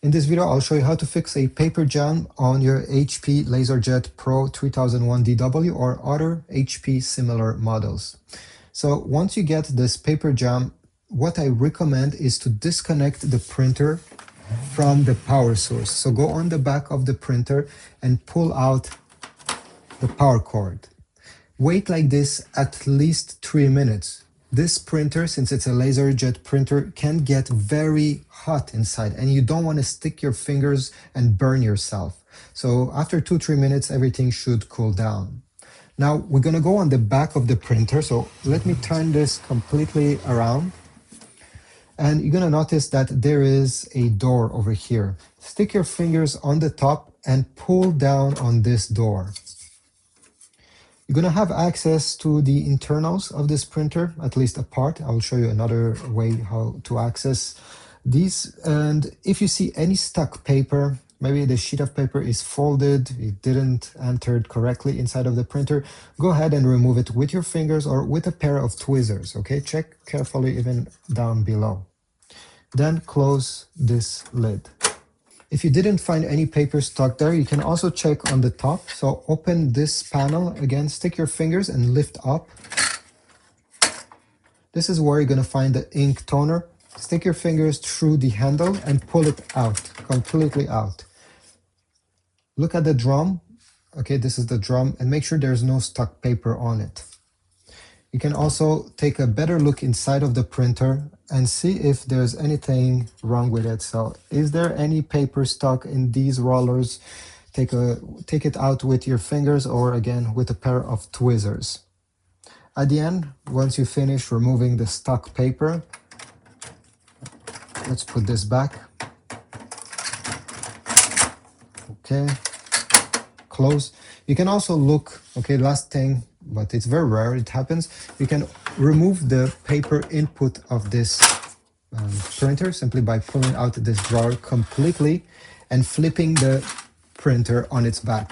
In this video, I'll show you how to fix a paper jam on your HP LaserJet Pro 3001 DW or other HP similar models. So once you get this paper jam, what I recommend is to disconnect the printer from the power source. So go on the back of the printer and pull out the power cord. Wait like this at least 3 minutes. This printer, since it's a LaserJet printer, can get very hot inside and you don't want to stick your fingers and burn yourself. So after 2-3 minutes, everything should cool down. Now we're going to go on the back of the printer. So let me turn this completely around. And you're going to notice that there is a door over here. Stick your fingers on the top and pull down on this door. You're going to have access to the internals of this printer, at least a part. I'll show you another way how to access these. And if you see any stuck paper, maybe the sheet of paper is folded, it didn't enter correctly inside of the printer, go ahead and remove it with your fingers or with a pair of tweezers, okay? Check carefully even down below. Then close this lid. If you didn't find any paper stuck there, you can also check on the top. So open this panel, again, stick your fingers and lift up. This is where you're going to find the ink toner. Stick your fingers through the handle and pull it out, completely out. Look at the drum. Okay, this is the drum, and make sure there's no stuck paper on it. You can also take a better look inside of the printer and see if there's anything wrong with it. So is there any paper stuck in these rollers? Take it out with your fingers or again with a pair of tweezers. At the end, once you finish removing the stuck paper, let's put this back. Okay, close. You can also look, okay, last thing, but it's very rare, it happens. You can remove the paper input of this printer simply by pulling out this drawer completely and flipping the printer on its back.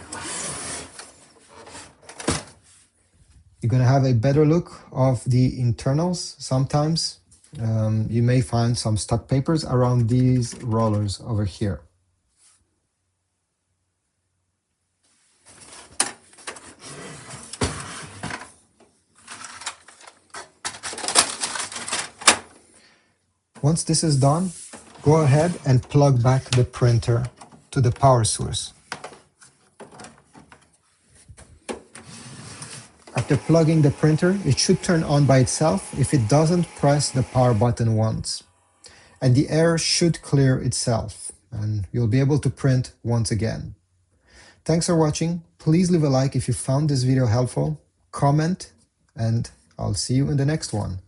You're going to have a better look of the internals. Sometimes you may find some stuck papers around these rollers over here. Once this is done, go ahead and plug back the printer to the power source. After plugging the printer, it should turn on by itself if it doesn't press the power button once. And the air should clear itself, and you'll be able to print once again. Thanks for watching. Please leave a like if you found this video helpful, comment, and I'll see you in the next one.